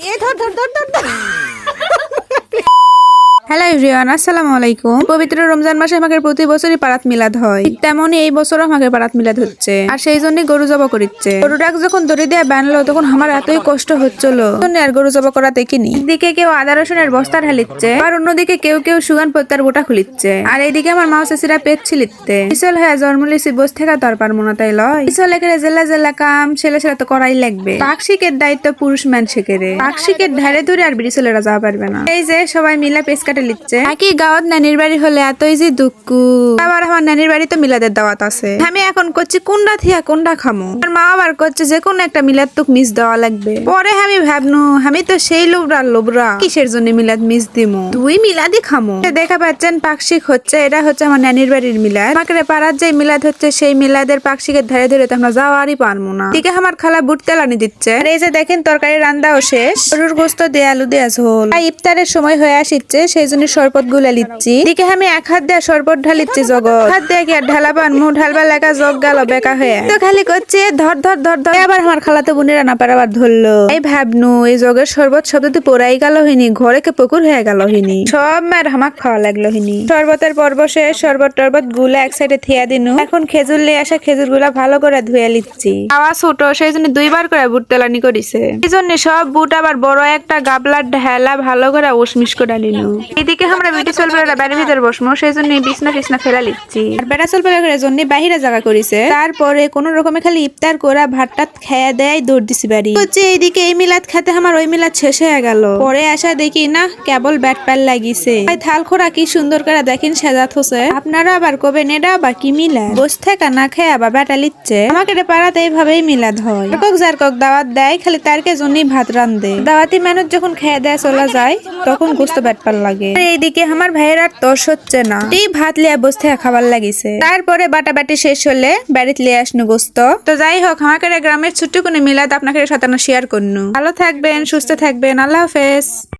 এ ধর ধর ধর ধর ধর। হ্যালো এভরিওয়ান, আসসালামু আলাইকুম। পবিত্র রমজান মাসে আমাদের প্রতি বছরই পারাত মিলাদ হয়, তেমনই এই বছরও আমাদের পারাত মিলাদ হচ্ছে। আর সেই জন্যই গরু জবা করিচ্ছে। গরুটাক যখন দড়ি দিয়ে বানলো তখন আমার এতই কষ্ট হচ্ছিল, আর গরু জবা করা দেখিনি। একদিকে কেউ আদা রসুনের বস্তা ঢালিচ্ছে, আর অন্যদিকে কেউ কেউ সুগান পত্তার বোটা খুলিচ্ছে। আর এইদিকে আমার মা চাষিরা পেট ছিলিচ্ছে। পিছল হয়ে জন্মলিছি বস থেকে তো আর পারবো না, তাই লয় পিছল একেরে জেলা জেলা কাম ছেলে ছেলে তো করাই লাগবে। পাকশিকের দায়িত্ব পুরুষ মানুষের। পাকশিকের ধারে ধরে আর বিড়ি ছেলেরা যাওয়া পারবে না। এই যে সবাই মিলে পেস কাটে লিচ্ছে। একই গাঁৱত নানির বাড়ি হলে এতই যে দুঃখ। আবার আমার নানির বাড়ি তো মিলাদের দাওয়াত আছে। আমি এখন করছি কোনটা থিয়া কোনটা খামো। আর মা আবার করছে যে কোন একটা মিলাদ তুক মিস দেওয়া লাগবে। পরে আমি ভাবনু আমি তো সেই লোবরা কিসের জন্য মিলাদ মিস দিমু, তুই মিলাদই খামো। দেখা পাচ্ছেন পাকশিক হচ্ছে, এটা হচ্ছে আমার নানির বাড়ির মিলাদ। আমাকে পাড়ার যে মিলাদ হচ্ছে সেই মিলাদের পাকশিকের ধারে ধরে তো আমরা যাওয়ারই পারবো না। দিকে আমার খালা বুট তেলানি দিচ্ছে। আর এই যে দেখেন তরকারি রান্নাও শেষ, গরুর গোস্ত দিয়ে আলু দিয়ে ঝোল। ইফতারের সময় হয়ে আসছে, সেই জন্য শরবত গুলা লিচ্ছি। দিকে আমি এক হাত দিয়ে শরবত ঢালিচ্ছি, জগৎ হাত দিয়ে কি আর ঢালাবান মুখ ঢালবার লাগা জগ গেল বেকা হয়ে তো খালি করছে ধর ধর ধর ধর। আবার আমার খালাতো বোনেরা না পার আবার ধরলো। এই ভাবনু এই জগের শরবত শব্দটি পোড়াই গেল হইনি, ঘরে কে পুকুর হয়ে গেল হইনি, সব মার হামাক খাওয়া লাগলো হইনি। শরবতের পর্ব শেষ, শরবত টরবত গুলা এক সাইডে থিয়া দিনু। এখন খেজুর লিয়ে আসা খেজুর গুলা ভালো করে ধুয়ে লিচ্ছি। আওয়াজ ছোট, সেই জন্য দুইবার করে বুট তেলানি করিছে। এই জন্য সব বুট আবার বড় একটা গাবলার ঢেলা ভালো করে উসমিস করে নিনু। এদিকে আমরা বিটি চলবেলা বাড়ির ভিতর বসমো, সেই জন্য বিছনা টিছনা ফেলা লিচ্ছি। আর বেড়া চলবেলার জন্য বাহিরে জায়গা করিছে। তারপরে কোন রকমে খালি ইফতার করা ভাতটাত খেয়া দেয় দৌড় দিছি বাড়ি। হচ্ছে এইদিকে এই মিলাদ খেতে আমার ওই মিলাদ শেষ হয়ে গেল। পরে আসা দেখি না কেবল ব্যাট প্যাল লাগিছে। থাল খোরা কি সুন্দর করে দেখেন সাজাত হচ্ছে। আপনারা আবার কবে নেডা বা কি মিলাদ বস থেকে না খেয়ে আবার ব্যাটা লিচ্ছে। আমাকে পাড়াতে এইভাবেই মিলাদ হয়। যার কক দাওয়াত দেয়, খালি তারকে জন্যই ভাত রান্ধে। দাওয়াতি মানুষ যখন খেয়ে দেয় চলা যায় তখন গোস্ত ব্যাট পাল লাগে। এইদিকে আমার ভাইয়ের আর তস হচ্ছে না, এই ভাত লিয়া বসতে খাবার লাগিছে। তারপরে বাটাবাটি শেষ হলে বাড়িতে লিয়ে আসনু গোস্ত। তো যাই হোক, আমাকে গ্রামের ছোট্ট কোনো মিলাদ আপনাকে সাথে শেয়ার করনু। ভালো থাকবেন, সুস্থ থাকবেন, আল্লাহ হাফেজ।